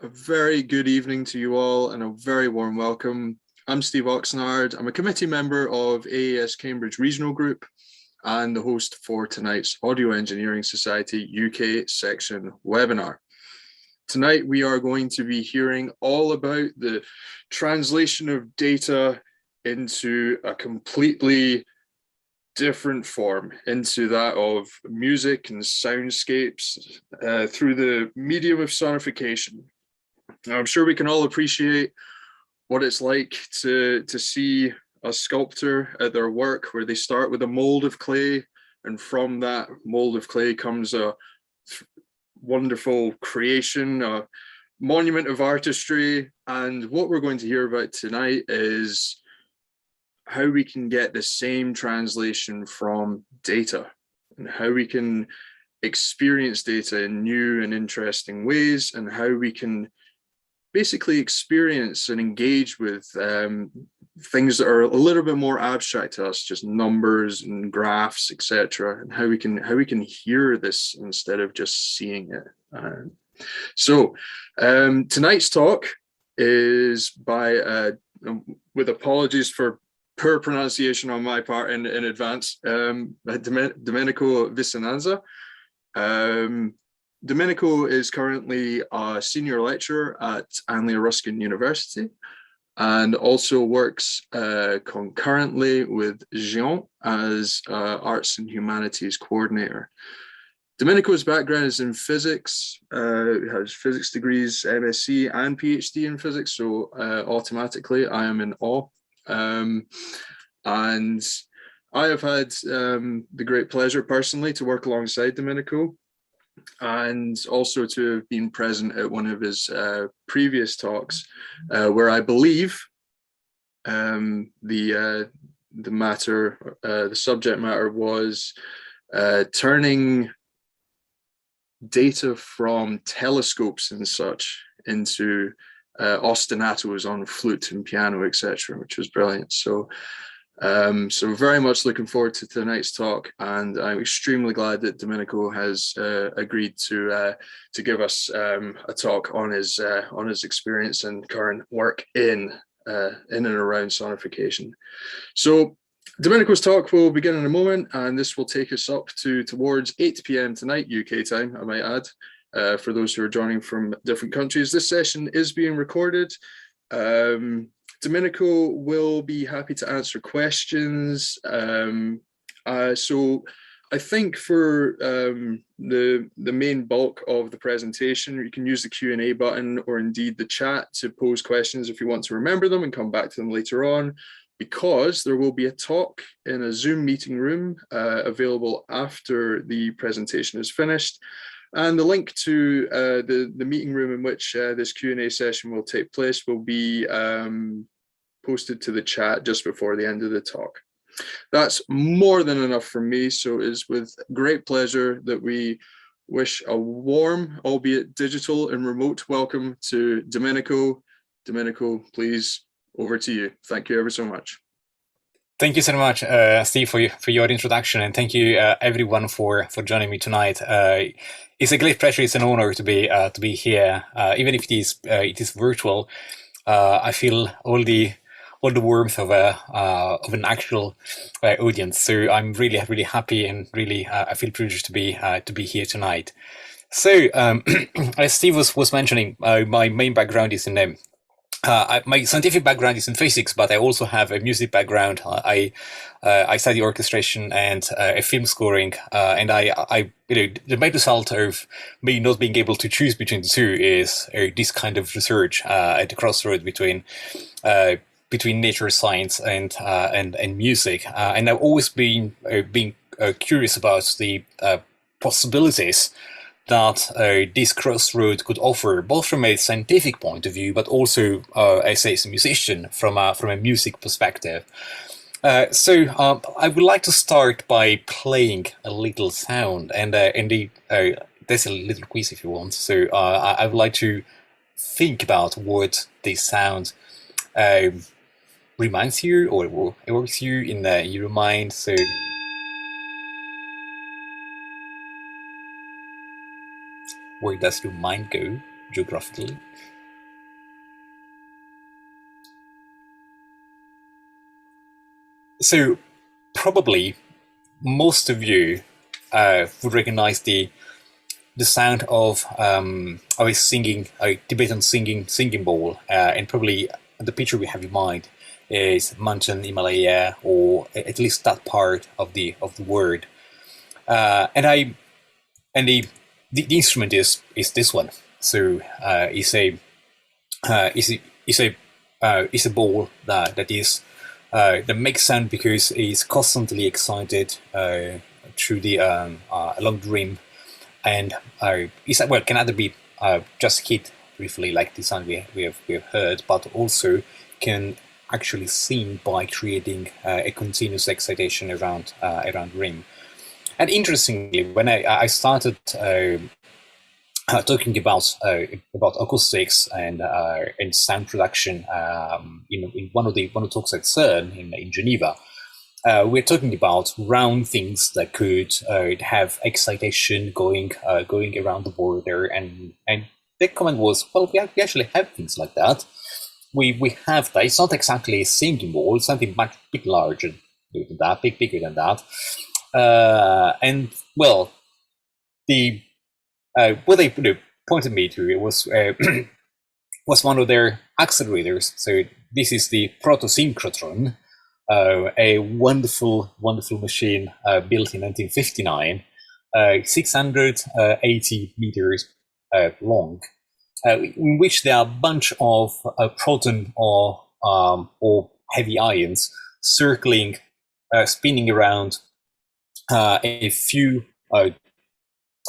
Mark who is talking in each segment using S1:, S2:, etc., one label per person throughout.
S1: A very good evening to you all and a very warm welcome. I'm Steve Oxnard. I'm a committee member of AES Cambridge Regional Group and the host for tonight's Audio Engineering Society UK section webinar. Tonight we are going to be hearing all about the translation of data into a completely different form, into that of music and soundscapes through the medium of sonification. Now, I'm sure we can all appreciate what it's like to see a sculptor at their work, where they start with a mold of clay, and from that mold of clay comes a wonderful creation, a monument of artistry. And what we're going to hear about tonight is how we can get the same translation from data, and how we can experience data in new and interesting ways, and how we can basically experience and engage with things that are a little bit more abstract to us, just numbers and graphs, etc., and how we can hear this instead of just seeing it. Tonight's talk is by, with apologies for poor pronunciation on my part in advance, Domenico Vicinanza. Domenico is currently a senior lecturer at Anglia Ruskin University and also works concurrently with Jean as Arts and Humanities Coordinator. Domenico's background is in physics. He has physics degrees, MSc and PhD in physics, so automatically I am in awe. And I have had the great pleasure personally to work alongside Domenico, and also to have been present at one of his previous talks, where I believe the subject matter was turning data from telescopes and such into ostinatos on flute and piano, etc., which was brilliant. So very much looking forward to tonight's talk, and I'm extremely glad that Domenico has agreed to give us a talk on his experience and current work in and around sonification. So Domenico's talk will begin in a moment, and this will take us up towards 8 p.m. tonight, UK time, I might add, for those who are joining from different countries. This session is being recorded. Domenico will be happy to answer questions. So I think for the main bulk of the presentation, you can use the Q&A button or indeed the chat to pose questions if you want to remember them and come back to them later on, because there will be a talk in a Zoom meeting room available after the presentation is finished. And the link to the meeting room in which this Q&A session will take place will be posted to the chat just before the end of the talk. That's more than enough from me, so it is with great pleasure that we wish a warm, albeit digital and remote, welcome to Domenico. Domenico, please, over to you. Thank you ever so much.
S2: Thank you so much, Steve, for your introduction, and thank you everyone for joining me tonight. It's a great pleasure. It's an honor to be here, even if it is virtual. I feel all the warmth of an actual audience. So I'm really happy, and really I feel privileged to be here tonight. So as Steve was mentioning, my main background is in my scientific background is in physics, but I also have a music background. I study orchestration and film scoring, and the main result of me not being able to choose between the two is this kind of research at the crossroad between nature science and music. And I've always been curious about the possibilities that this crossroad could offer, both from a scientific point of view, but also as a musician from a music perspective. So I would like to start by playing a little sound, and there's a little quiz if you want. So I would like to think about what this sound reminds you or evokes you in your mind. So where does your mind go geographically. So probably most of you would recognize the sound of a singing, a Tibetan singing bowl, and probably the picture we have in mind is mountain Himalaya, or at least that part of the word. And the instrument is this one. So it's a bowl that that makes sound because it's constantly excited through the along the rim, and can either be just hit briefly like the sound we have heard, but also can actually sing by creating a continuous excitation around rim. And interestingly, when I started talking about acoustics and sound production in one of the talks at CERN in Geneva, we're talking about round things that could have excitation going around the border, and the comment was, well, we actually have things like that. We have that. It's not exactly a singing bowl. It's something much bit larger than that, bigger than that. And well, what they pointed me to, it was was one of their accelerators. So this is the proto-synchrotron, a wonderful machine built in 1959, 680 meters long, in which there are a bunch of proton or heavy ions circling, spinning around a few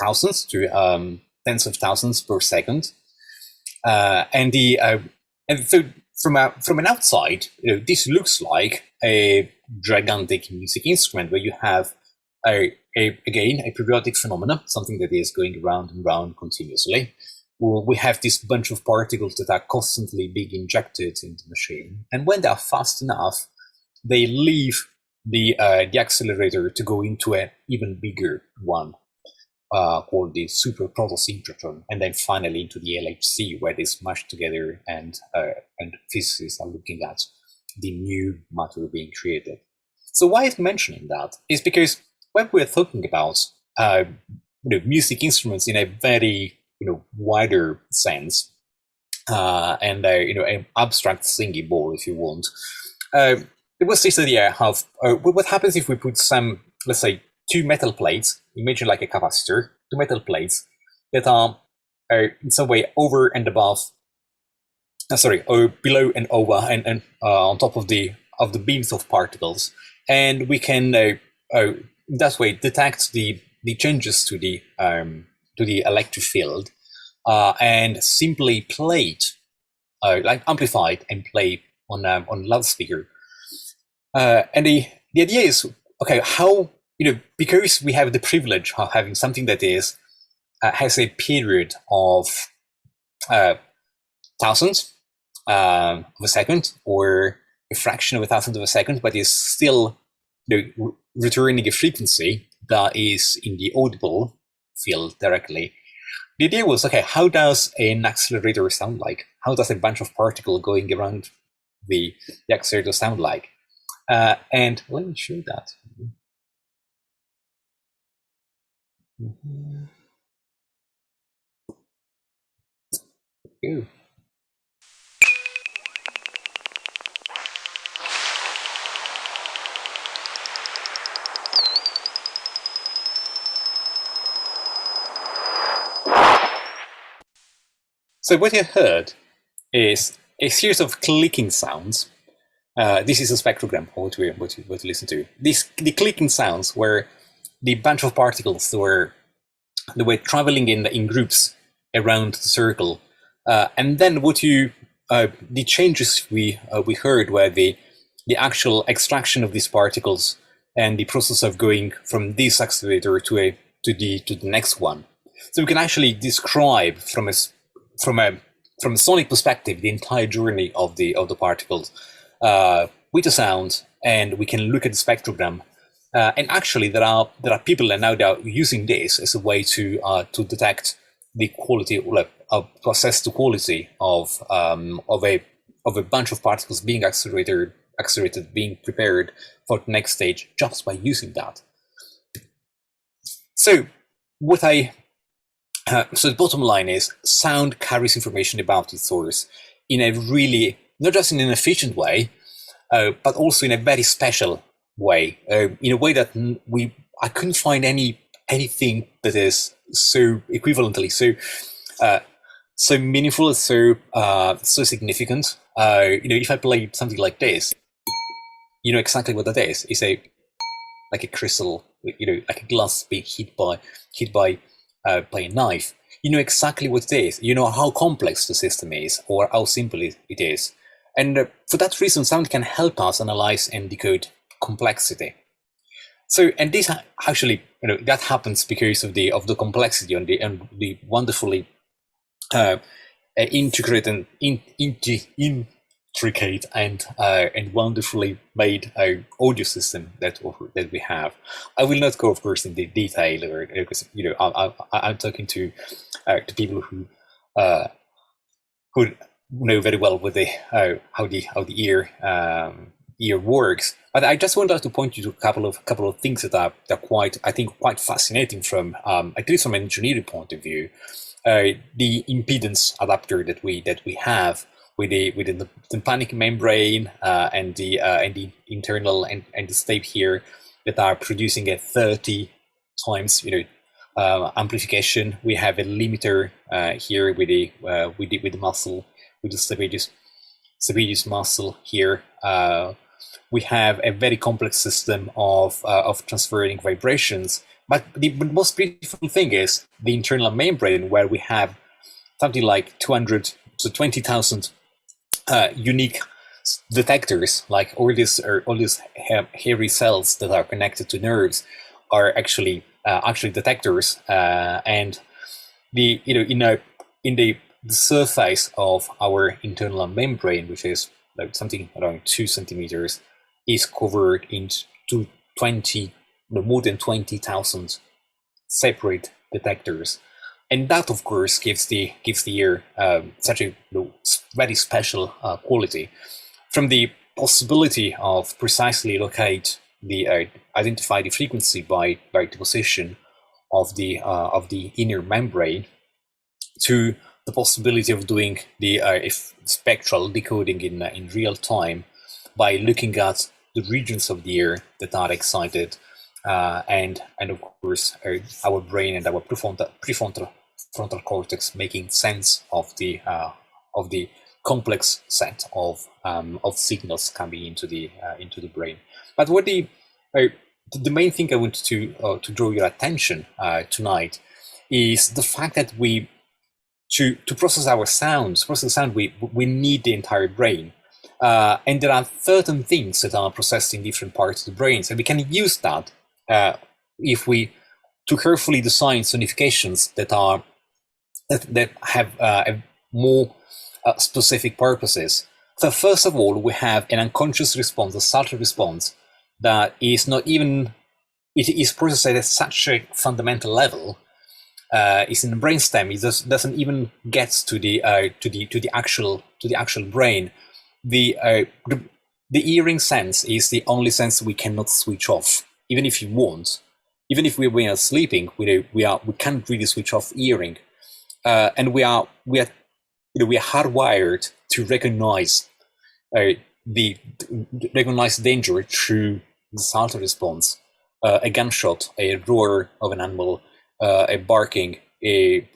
S2: thousands to tens of thousands per second, and so from an outside, this looks like a gigantic music instrument where you have again a periodic phenomena, something that is going round and round continuously. We have this bunch of particles that are constantly being injected into the machine, and when they are fast enough, they leave the accelerator to go into an even bigger one, called the super proto-synchrotron, and then finally into the LHC, where they smash together, and physicists are looking at the new matter being created. So why is mentioning that is because when we're talking about music instruments in a very wider sense, and an abstract singing bowl, if you want, it was this idea of what happens if we put some, let's say, two metal plates, imagine like a capacitor, two metal plates that are in some way over and above, or below and over and on top of the beams of particles, and we can that way detect the changes to the electric field, and simply play it, like amplify it and play on loudspeaker. And the idea is, okay, how, because we have the privilege of having something that is has a period of thousandths of a second, or a fraction of a thousandth of a second, but is still returning a frequency that is in the audible field directly. The idea was, okay, how does an accelerator sound like? How does a bunch of particles going around the accelerator sound like? And let me show that. Ooh. So what you heard is a series of clicking sounds. This is a spectrogram, what we listen to. The clicking sounds were the bunch of particles that were traveling in groups around the circle, and then the changes we heard were the actual extraction of these particles and the process of going from this accelerator to the next one. So we can actually describe from a sonic perspective the entire journey of the particles with the sound, and we can look at the spectrogram. And actually, there are people, and now they are using this as a way to detect the quality, like to assess the quality of a bunch of particles being accelerated, being prepared for the next stage just by using that. So so the bottom line is sound carries information about its source in a really, not just in an efficient way, but also in a very special way, in a way that I couldn't find anything that is so equivalently so meaningful, so significant. If I play something like this, you know exactly what that is. It's like a crystal, like a glass being hit by a knife. You know exactly what it is. You know how complex the system is, or how simple it is. And for that reason, sound can help us analyze and decode complexity. So, and this actually, that happens because of the complexity and the wonderfully intricate and wonderfully made audio system that we have. I will not go, of course, in the detail, because I'm talking to people who know very well what how the ear works. But I just wanted to point you to a couple of things that are quite fascinating from at least from an engineering point of view. The impedance adapter that we have within the tympanic membrane and the internal and the stave here that are producing a 30 times amplification. We have a limiter here with the muscle, with the stapedius muscle here. We have a very complex system of transferring vibrations. But the most beautiful thing is the internal membrane, where we have something like 200 to 20,000 unique detectors. Like all these hairy cells that are connected to nerves are actually detectors, and in the surface of our internal membrane, which is like something around 2 centimeters, is covered into more than 20,000 separate detectors, and that, of course, gives the ear such a very special quality. From the possibility of precisely identify the frequency by the position of the inner membrane, to the possibility of doing the spectral decoding in real time by looking at the regions of the ear that are excited, and of course our brain and our prefrontal cortex making sense of the complex set of signals coming into the brain. But what the main thing I want to draw your attention tonight is the fact that to process sound, we need the entire brain. And there are certain things that are processed in different parts of the brain. So we can use that if we to carefully design sonifications that have more specific purposes. So first of all, we have an unconscious response, a subtle response, that is not even, it is processed at such a fundamental level. It's in the brainstem. It doesn't even get to the actual brain. The hearing sense is the only sense we cannot switch off, even if you want. Even if we are sleeping, we can't really switch off hearing, and we are hardwired to recognize danger through the subtle response. A gunshot, a roar of an animal, a barking,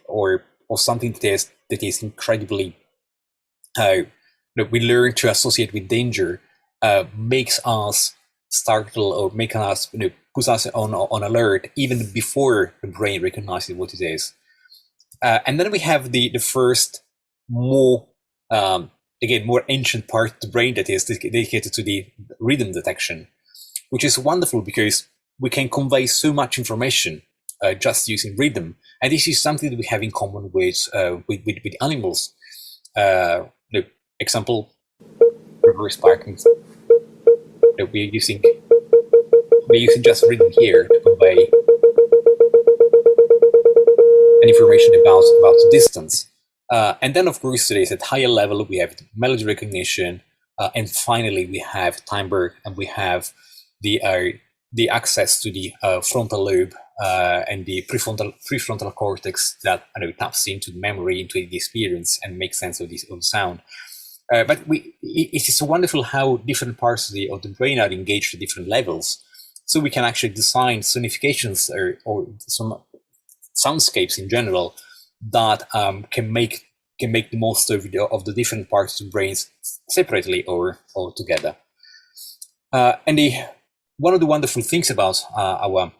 S2: or something that is incredibly we learn to associate with danger, makes us startle, or make us puts us on alert even before the brain recognizes what it is. And then we have the first more ancient part of the brain that is dedicated to the rhythm detection, which is wonderful because we can convey so much information just using rhythm. And this is something that we have in common with animals. Example, reverse parking. We're using just rhythm here to convey and information about the distance. And then, of course, today at higher level, we have melody recognition, and finally we have timbre, and we have the access to the frontal lobe and the prefrontal cortex that taps into the memory, into the experience, and makes sense of the sound. But it is wonderful how different parts of the brain are engaged at different levels. So we can actually design sonifications or some soundscapes in general that can make the most of the different parts of the brains separately or together. And one of the wonderful things about our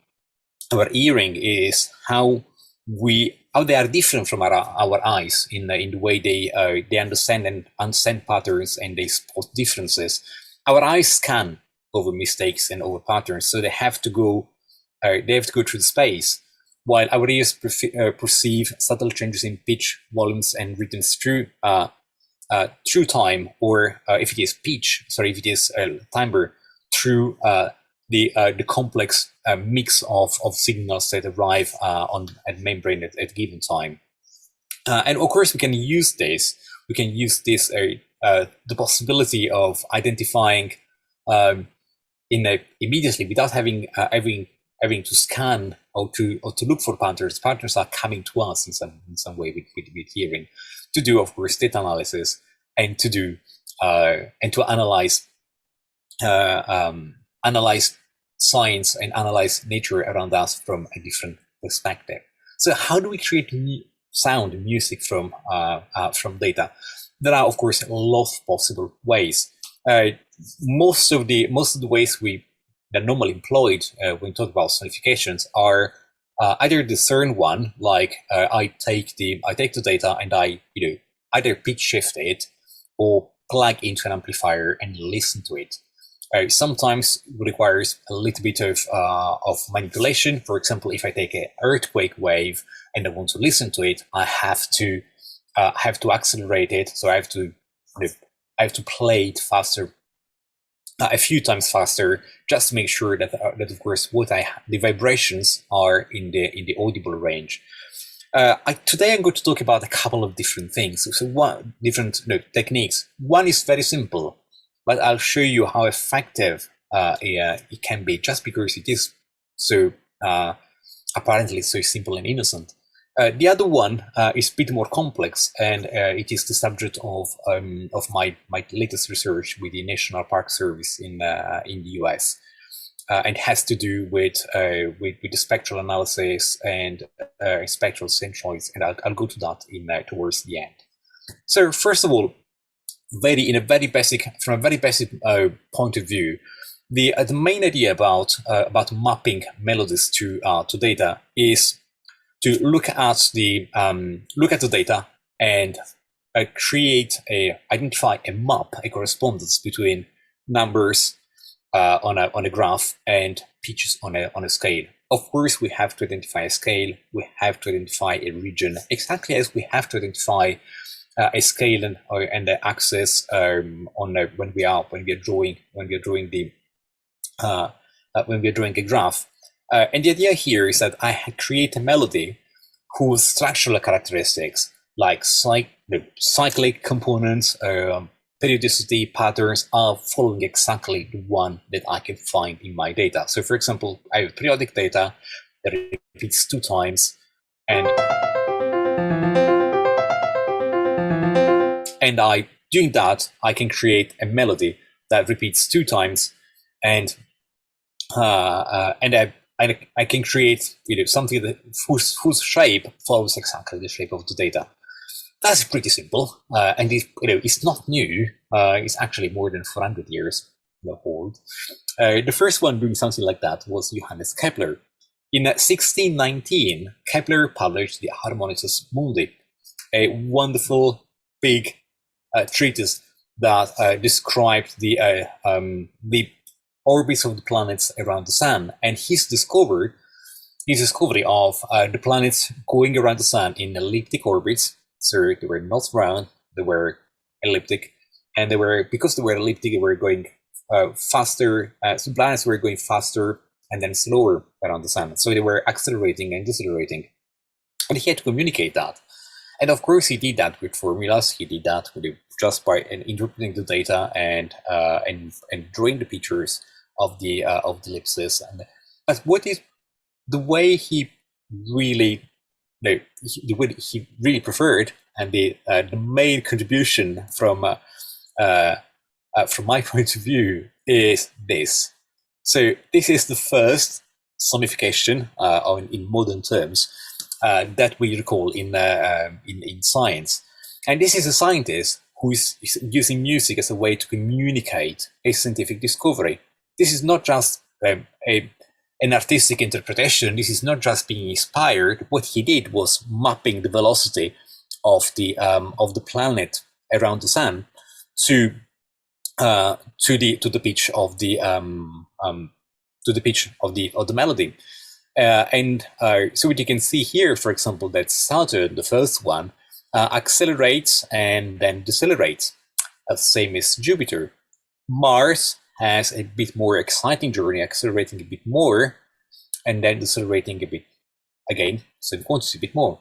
S2: hearing is how they are different from our eyes in the way they understand and understand patterns, and they spot differences. Our eyes scan over mistakes and over patterns, so they have to go through the space, while our ears perceive subtle changes in pitch, volumes, and rhythms through time, or if it is timbre, through the complex mix of signals that arrive at membrane at a given time. And of course, we can use this. The possibility of identifying immediately without having to scan or to look for patterns. Patterns are coming to us in some way with hearing, to do, of course, data analysis, and to analyze science and analyze nature around us from a different perspective. So how do we create sound, music from data? There are, of course, a lot of possible ways. Most of the ways that normally employed when we talk about sonifications are either the CERN one, like I take the data and I either pitch shift it or plug into an amplifier and listen to it. Sometimes it requires a little bit of manipulation. For example, if I take an earthquake wave and I want to listen to it, I have to accelerate it. So I have to play it faster, a few times faster, just to make sure that of course the vibrations are in the audible range. Today I'm going to talk about a couple of different things. So one different techniques. One is very simple, but I'll show you how effective it can be, just because it is so apparently so simple and innocent. The other one is a bit more complex, and it is the subject of my latest research with the National Park Service in the US, and has to do with the spectral analysis and spectral centroids, and I'll go to that towards the end. So first of all, from a very basic point of view, the main idea about mapping melodies to data is to look at the data and identify a map, a correspondence between numbers on a graph and pitches on a scale. Of course, we have to identify a scale. We have to identify a region, exactly as we have to identify a scale and the axis when we are drawing a graph. And the idea here is that I create a melody whose structural characteristics, like cyclic components, periodicity, patterns, are following exactly the one that I can find in my data. So, for example, I have periodic data that repeats 2 times, and doing that, I can create a melody that repeats 2 times, and I can create something that whose shape follows exactly the shape of the data. That's pretty simple, and it's not new. It's actually more than 400 years old. The first one doing something like that was Johannes Kepler. In 1619, Kepler published the Harmonies Mundi, a wonderful big treatise that described the orbits of the planets around the sun, and his discovery of the planets going around the sun in elliptic orbits. So they were not round, they were elliptic, and because they were elliptic, they were going faster. So planets were going faster and then slower around the sun. So they were accelerating and decelerating. And he had to communicate that. And of course, he did that with formulas. He did that with just by interpreting the data and drawing the pictures of the ellipses. But what is the way he really, the way he really preferred, and the main contribution from my point of view is this. So this is the first sonification in modern terms that we recall in science, and this is a scientist who is using music as a way to communicate a scientific discovery. This is not just an artistic interpretation. This is not just being inspired. What he did was mapping the velocity of the planet around the sun to the pitch of the melody. So what you can see here, for example, that Saturn, the first one, accelerates and then decelerates, same as Jupiter. Mars has a bit more exciting journey, accelerating a bit more, and then decelerating a bit again, so in quantity a bit more.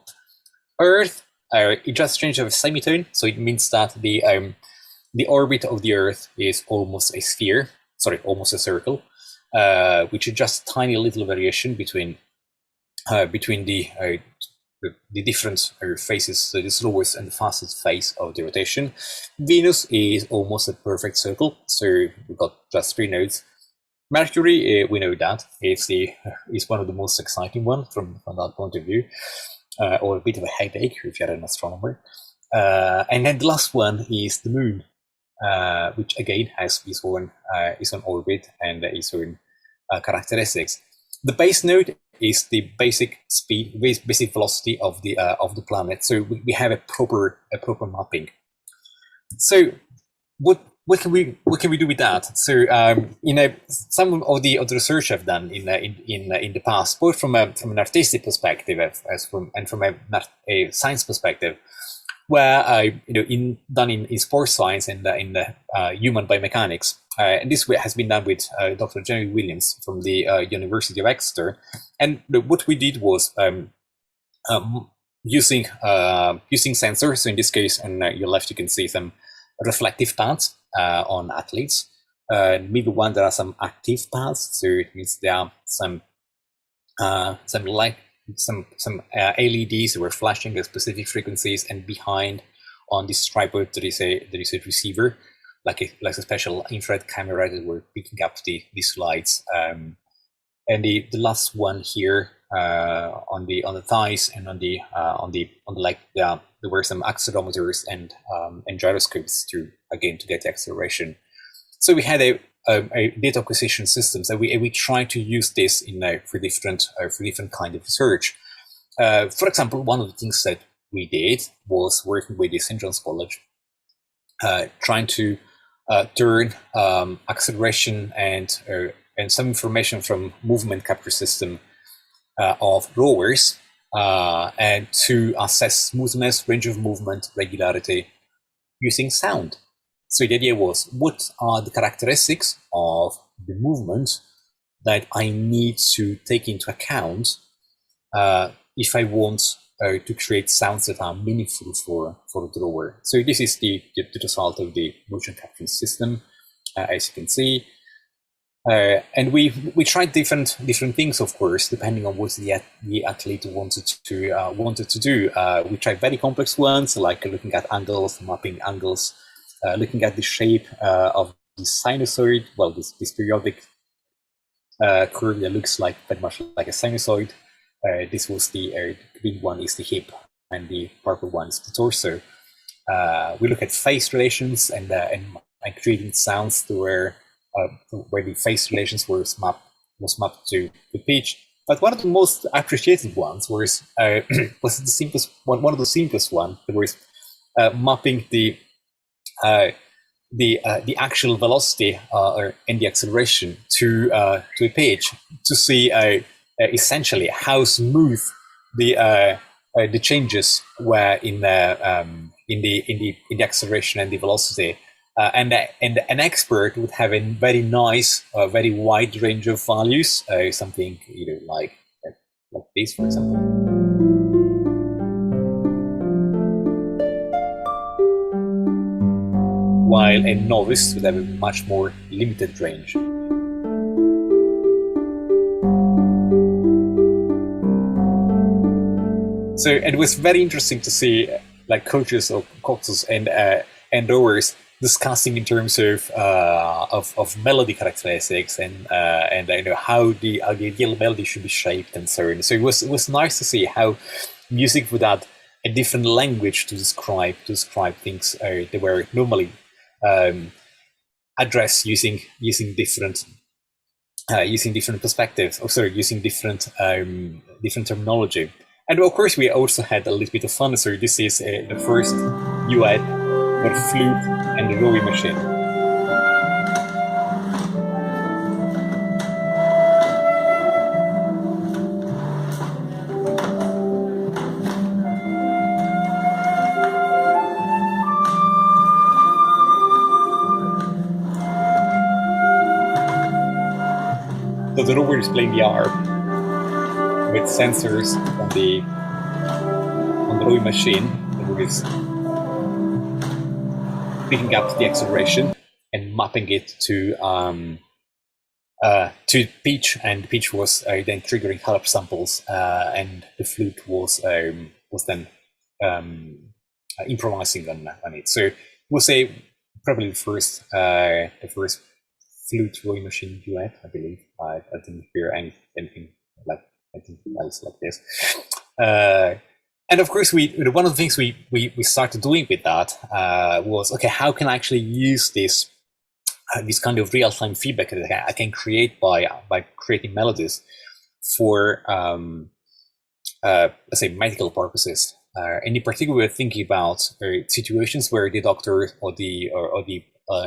S2: Earth, it just changed a semitone, so it means that the orbit of the Earth is almost a sphere, almost a circle, which is just a tiny little variation between the different phases, so the slowest and the fastest phase of the rotation. Venus is almost a perfect circle, so we've got just 3 nodes. Mercury, we know that is one of the most exciting ones from that point of view, or a bit of a headache if you're an astronomer. And then the last one is the Moon, which again has its own orbit and its own characteristics. The base node is the basic speed, basic velocity of the planet. So we have a proper mapping. So what can we do with that? So some of the research I've done in the past, both from an artistic perspective and from a science perspective, where done in sports science and in human biomechanics. And this has been done with Dr. Jeremy Williams from the University of Exeter. And what we did was using sensors. So in this case, on your left, you can see some reflective paths on athletes. Middle one, there are some active paths. So it means there are some light. Some LEDs were flashing at specific frequencies, and behind on this tripod there is a receiver, like a special infrared camera that were picking up these lights. And the last one here on the thighs and on the leg, there were some accelerometers and gyroscopes to get acceleration. So we had a data acquisition system. So we try to use this for different kind of research. For example, one of the things that we did was working with the St. John's College, trying to turn acceleration and some information from movement capture system of rowers and to assess smoothness, range of movement, regularity using sound. So the idea was, what are the characteristics of the movement that I need to take into account if I want to create sounds that are meaningful for the rower? So this is the result of the motion capturing system, as you can see. And we tried different things, of course, depending on what the athlete wanted to do. We tried very complex ones, like looking at angles, mapping angles. Looking at the shape of the sinusoid, well, this periodic curve that looks very much like a sinusoid. This was the green one is the hip, and the purple one is the torso. We look at phase relations and creating sounds to where the phase relations was mapped to the pitch. But one of the most appreciated ones was the simplest one. One of the simplest one that was mapping the actual velocity and the acceleration to a pitch to see essentially how smooth the changes were in the acceleration and the velocity. And an expert would have a very nice, very wide range of values, something like this, for example. while a novice would have a much more limited range. So it was very interesting to see like coaches of coxes and rowers discussing in terms of melody characteristics and how the ideal melody should be shaped and so on. So it was nice to see how music would add a different language to describe things that were normally addressed using different perspectives, using different terminology. And of course, we also had a little bit of fun. So this is the first duet for flute and the rowing machine. So the rower is playing the harp with sensors on the rowing machine, that is picking up the acceleration and mapping it to pitch, and the pitch was then triggering harp samples, and the flute was then improvising on it. So we'll say probably the first flute rowing machine duet, I believe. I didn't hear anything like anything else like this. And of course, one of the things we started doing with that was, okay, how can I actually use this kind of real-time feedback that I can create by creating melodies for let's say medical purposes. And in particular, we're thinking about situations where the doctor or the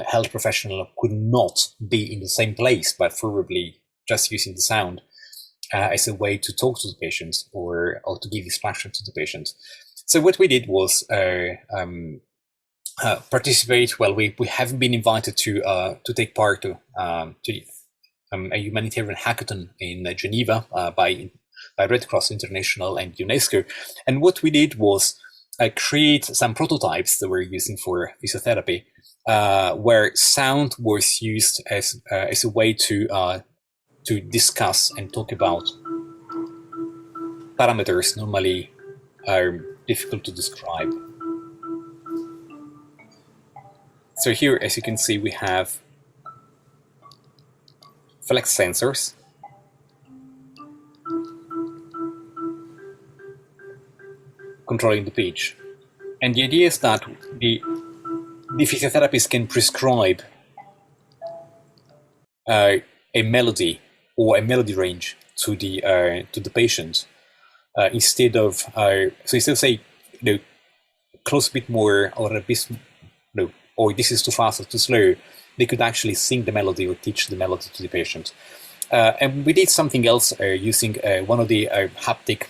S2: health professional could not be in the same place, but probably just using the sound as a way to talk to the patient or to give instruction to the patient. So what we did was participate. Well, we haven't been invited to take part to a humanitarian hackathon in Geneva by Red Cross International and UNESCO. And what we did was create some prototypes that we're using for physiotherapy, where sound was used as a way to discuss and talk about parameters normally are difficult to describe. So here, as you can see, we have flex sensors, controlling the pitch. And the idea is that the physiotherapist can prescribe a melody or a melody range to the patient, instead of say, close a bit more, or a bit, or this is too fast or too slow. They could actually sing the melody or teach the melody to the patient. And we did something else using one of the haptic,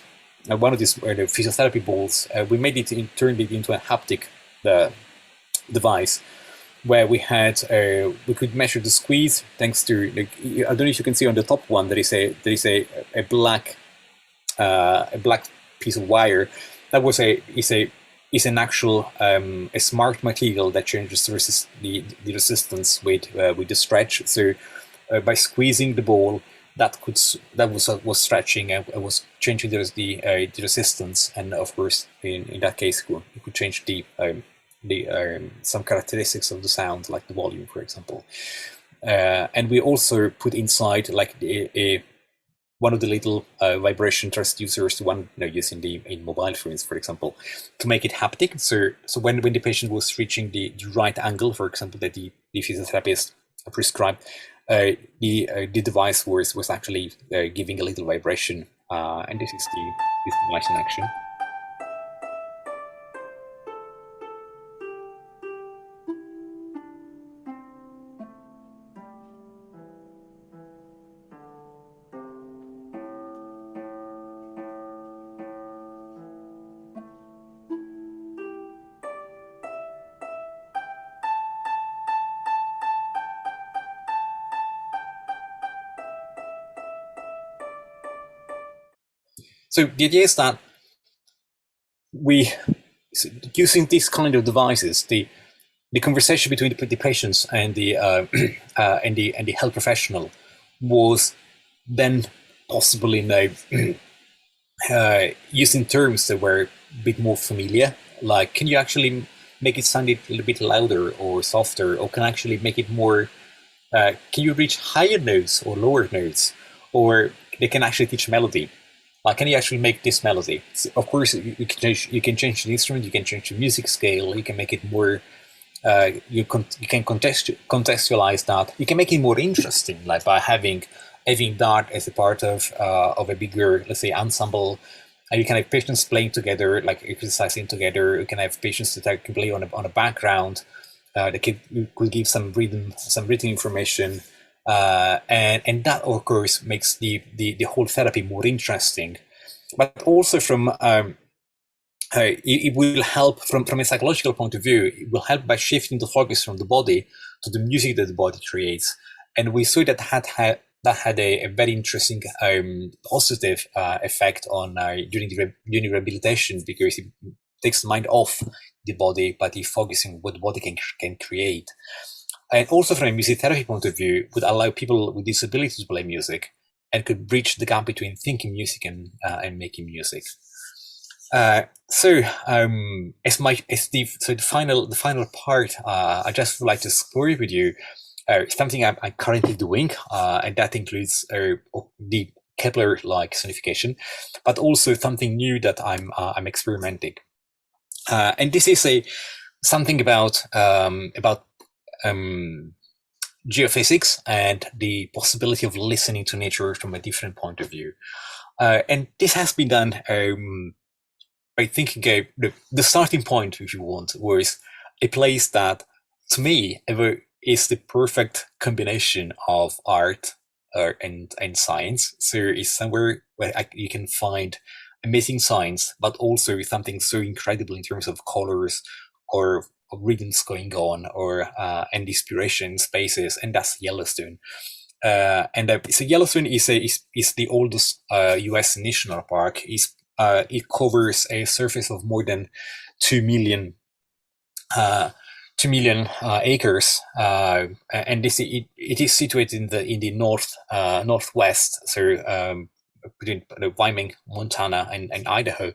S2: one of these the physiotherapy balls. We turned it into a haptic device, where we could measure the squeeze thanks to, I don't know if you can see on the top one, there is a black piece of wire that is an actual a smart material that changes the resistance with the stretch. So by squeezing the ball, that was stretching and was changing the resistance, and of course in that case it could change some characteristics of the sound, like the volume, for example. And we also put inside like one of the little vibration transducers, the one using in mobile phones, for example, to make it haptic. So when the patient was reaching the right angle, for example, that the physiotherapist prescribed, the device was actually giving a little vibration, and this is this device in action. So the idea is that using these kind of devices, the conversation between the patients and the and the health professional was then possible in using terms that were a bit more familiar. Like, can you actually make it sound a little bit louder or softer, or can actually make it more? Can you reach higher notes or lower notes, or they can actually teach melody? Like, can you actually make this melody? So of course, you can change the instrument, you can change the music scale, you can make it more. You can contextualize that. You can make it more interesting, like by having that as a part of a bigger, let's say, ensemble. You can have patients playing together, like exercising together. You can have patients that can play on a background. That could give some written information, and that of course makes the whole therapy more interesting. But also from it will help from a psychological point of view. It will help by shifting the focus from the body to the music that the body creates. And we saw that had a very interesting positive effect on during rehabilitation, because it takes the mind off the body, but it focusing what the body can create. And also from a music therapy point of view, would allow people with disabilities to play music and could bridge the gap between thinking music and making music. So the final part, I just would like to explore with you something I'm currently doing, and that includes the Kepler-like sonification, but also something new that I'm experimenting. And this is something about geophysics and the possibility of listening to nature from a different point of view. And this has been done by thinking the starting point, if you want, was a place that, to me, is the perfect combination of art and science. So it's somewhere where you can find amazing science, but also something so incredible in terms of colors or rhythms going on, or and inspiration spaces, and that's Yellowstone. So Yellowstone is the oldest U.S. national park. It covers a surface of more than 2 million acres, and it is situated in the northwest, so between Wyoming, Montana, and Idaho,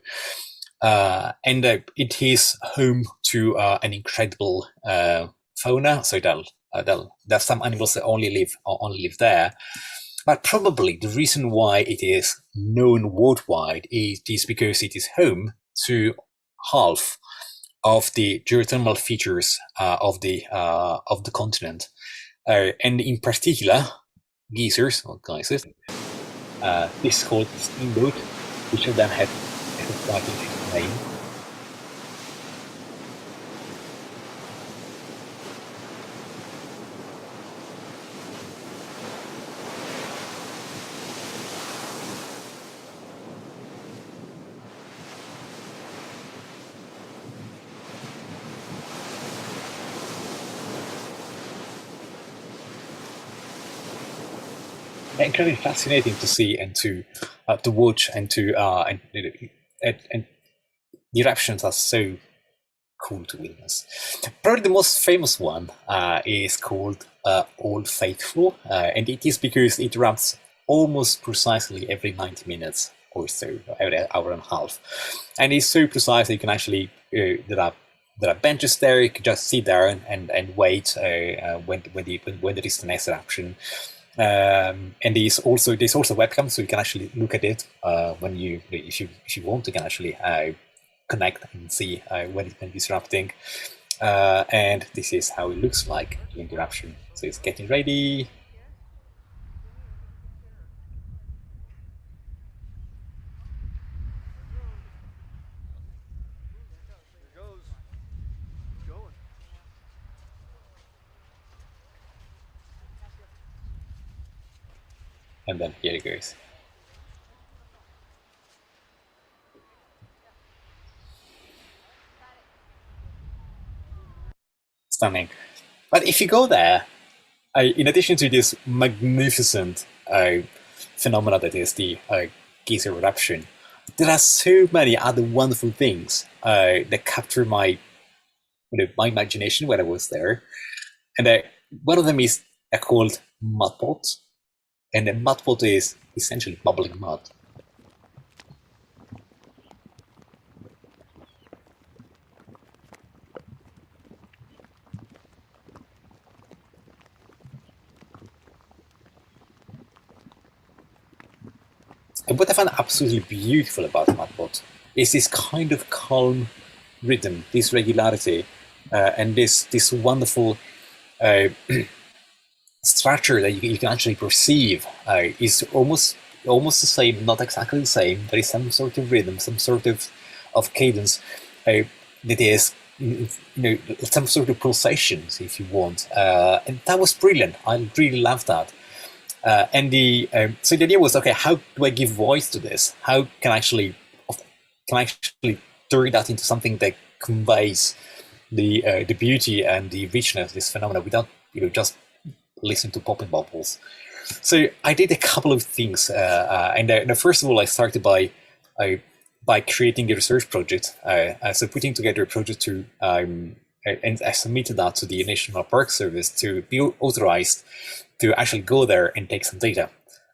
S2: and it is home to an incredible fauna. So there's some animals that only live there. But probably the reason why it is known worldwide is because it is home to half of the geothermal features of the continent, and in particular, geysers or geysers. This is called Steamboat, which of them have a starting name. Incredibly fascinating to see and to watch, and the eruptions are so cool to witness. Probably the most famous one is called Old Faithful, and it is because it erupts almost precisely every 90 minutes or so, every hour and a half, and it's so precise that you can actually there are benches there. You can just sit there and wait when there is the next eruption. And there's also webcam, so you can actually look at it when if you want, you can actually connect and see when it is erupting. And this is how it looks like during the eruption. So it's getting ready. And then here it goes. Stunning. But if you go there, in addition to this magnificent phenomena that is the geyser eruption, there are so many other wonderful things that capture my my imagination when I was there. And one of them is called mudpot, and a mudpot is essentially bubbling mud. And what I found absolutely beautiful about mudpot is this kind of calm rhythm, this regularity, and this wonderful structure that you can actually perceive is almost the same, not exactly the same. There is some sort of rhythm, some sort of cadence that is, some sort of pulsations, if you want, and that was brilliant. I really loved that. So the idea was, okay, how do I give voice to this? How can I actually turn that into something that conveys the beauty and the richness of this phenomena without just listen to popping bubbles. So I did a couple of things, and first of all, I started by creating a research project. So putting together a project to and I submitted that to the National Park Service to be authorized to actually go there and take some data.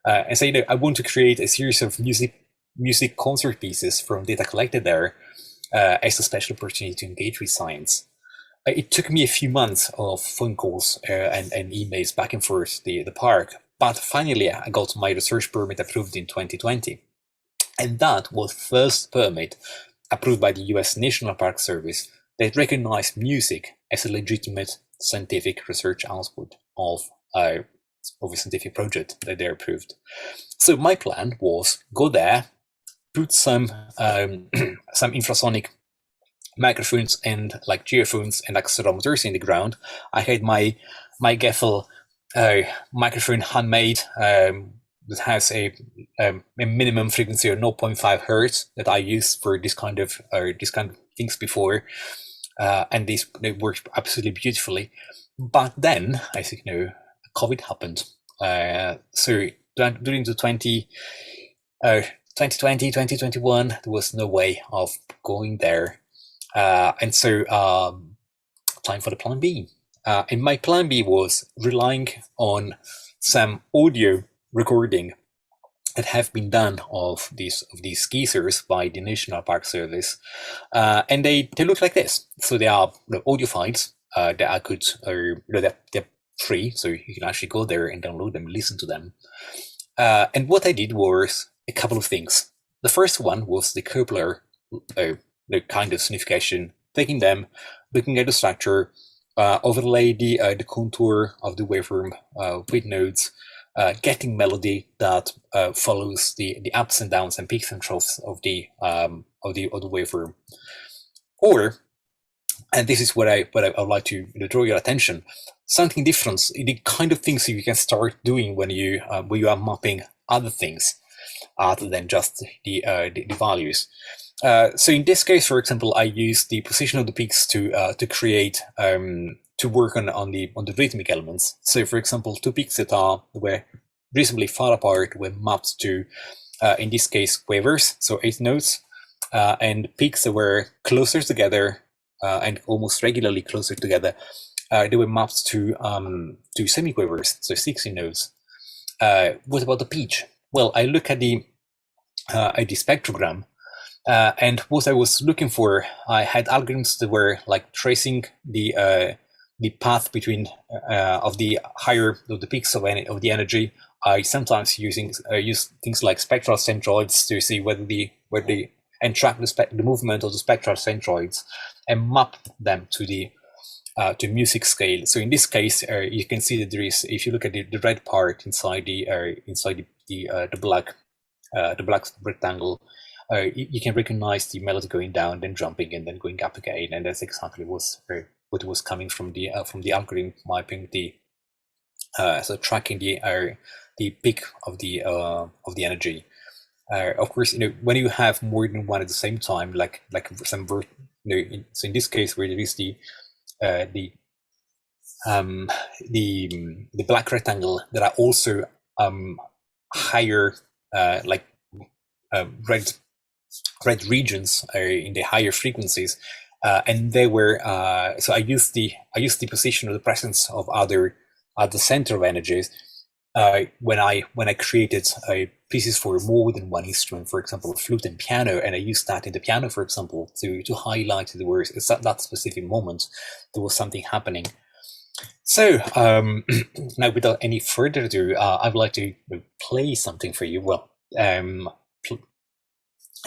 S2: And say, I want to create a series of music concert pieces from data collected there as a special opportunity to engage with science. It took me a few months of phone calls and emails back and forth the park, but finally I got my research permit approved in 2020. And that was first permit approved by the US National Park Service that recognized music as a legitimate scientific research output of a scientific project that they approved. So my plan was go there, put some infrasonic microphones and like geophones and accelerometers in the ground. I had my Geffel microphone handmade that has a minimum frequency of 0.5 hertz that I used for this kind of things before, and they worked absolutely beautifully. But then, as you know, COVID happened. So during the 2020, 2021, there was no way of going there. And so time for the plan B. And my plan B was relying on some audio recording that have been done of these geysers by the National Park Service. And they look like this. So they are audio files that I could, they're free, so you can actually go there and download them, listen to them. And what I did was a couple of things. The first one was the Kepler the kind of signification, taking them, looking at the structure, overlay the contour of the waveform with nodes, getting melody that follows the ups and downs and peaks and troughs of the waveform. Or, and this is what I would like to draw your attention, something different, the kind of things you can start doing when you are mapping other things other than just the values. So in this case, for example, I use the position of the peaks to create to work on the rhythmic elements. So, for example, two peaks that were reasonably far apart were mapped to, in this case, quavers, so 8 notes, and peaks that were closer together and almost regularly closer together. They were mapped to semiquavers, so 16 notes. What about the pitch? Well, I look at the spectrogram. And what I was looking for, I had algorithms that were like tracing the path between of the higher of the peaks of the energy. I sometimes use things like spectral centroids to see and track the movement of the spectral centroids and map them to the music scale. So in this case, you can see that there is, if you look at the red part inside the black rectangle. You can recognize the melody going down, then jumping, and then going up again, and that's exactly what was coming from the algorithm mapping so tracking the peak of the energy. Of course, when you have more than one at the same time, like some so in this case where there is the black rectangle, there are also higher red regions in the higher frequencies. and they were so I used the position or the presence of other at the center of energies when I created pieces for more than one instrument, for example, flute and piano, and I used that in the piano, for example, to highlight the words at that specific moment there was something happening. So now, without any further ado, I would like to play something for you. Well,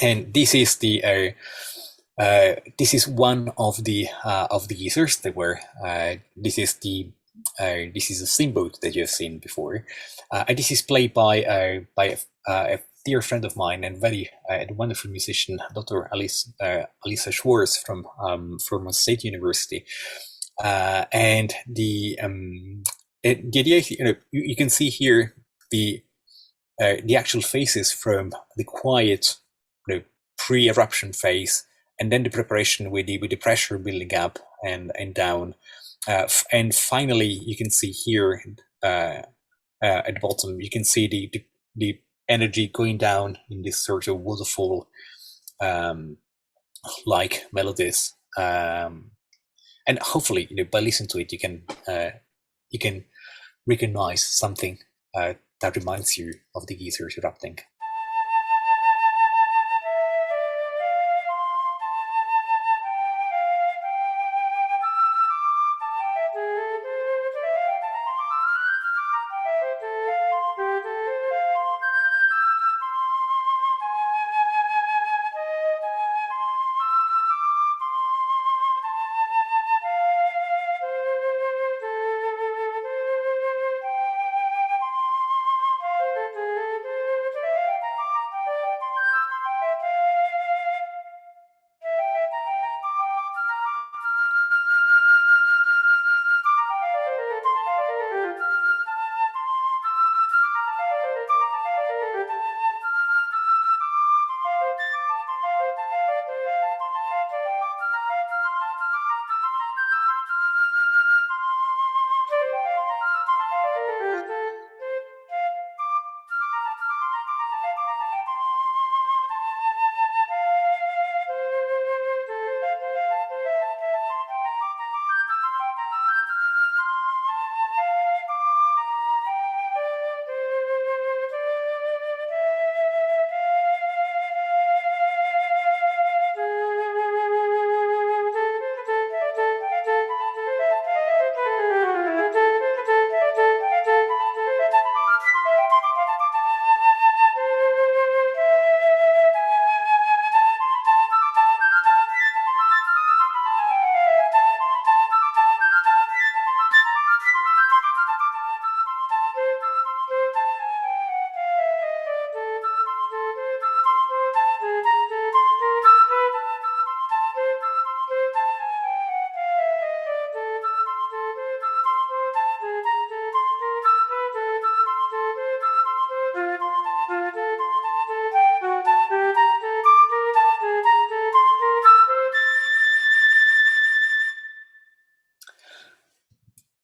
S2: and this is the this is one of the users that were. This is a steamboat that you've seen before, and this is played by a dear friend of mine and very wonderful musician, Dr. Alisa Schwartz from State University. And the idea, you can see here the actual phases from the quiet, pre-eruption phase, and then the preparation with the pressure building up and down, and finally you can see here at the bottom you can see the energy going down in this sort of waterfall like melodies. And hopefully, by listening to it, you can recognize something that reminds you of the geysers erupting.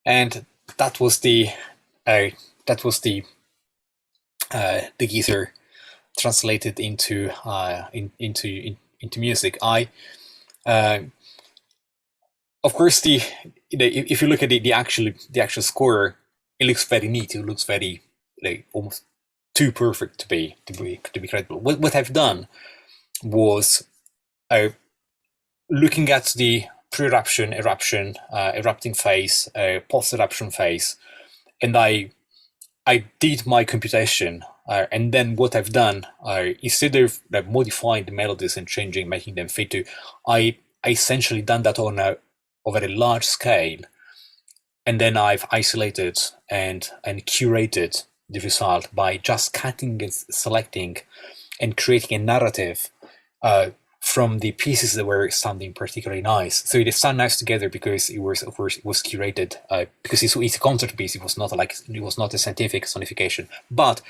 S2: And that was the geyser translated into music. Of course, if you look at the actual score, it looks very neat. It looks very almost too perfect to be credible. What I've done was looking at the pre-eruption, eruption, erupting phase, post-eruption phase, and I did my computation, and then what I've done, instead of modifying the melodies and making them fit to, I essentially done that on over a large scale, and then I've isolated and curated the result by just cutting and selecting and creating a narrative from the pieces that were sounding particularly nice. So it sounded nice together because it was, of course, it was curated because it's a concert piece. It was not a scientific sonification, but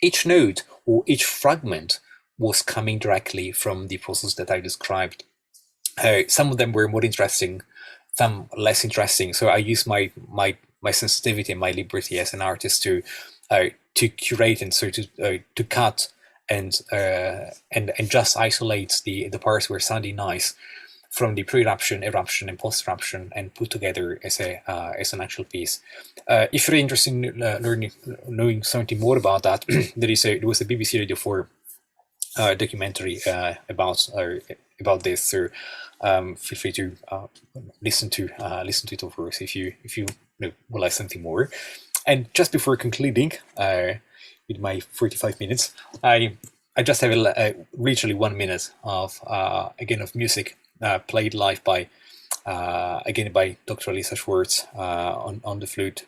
S2: each note or each fragment was coming directly from the process that I described. Some of them were more interesting, some less interesting. So I used my sensitivity and my liberty as an artist to curate and so to cut and just isolate the parts were sounding nice from the pre-eruption, eruption, and post-eruption, and put together as an actual piece. If you're interested in knowing something more about that, there was a BBC Radio 4 documentary about this. So feel free to listen to it, of course, if you would like something more. And just before concluding with my 45 minutes, I just have literally 1 minute of music played live by Dr. Lisa Schwartz on the flute.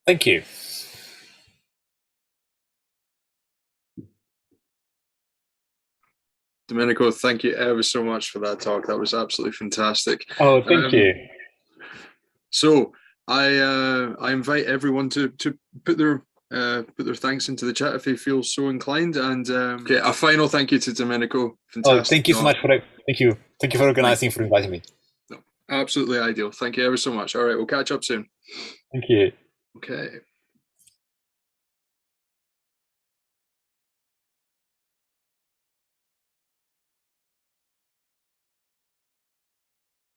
S2: Thank you.
S1: Domenico, thank you ever so much for that talk. That was absolutely fantastic.
S2: Oh, thank you.
S1: So I invite everyone to put their thanks into the chat if they feel so inclined. And a final thank you to Domenico. Fantastic.
S2: Oh, thank you so much for thank you for organizing, for inviting me.
S1: No, absolutely ideal. Thank you ever so much. All right, we'll catch up soon.
S2: Thank you.
S1: Okay.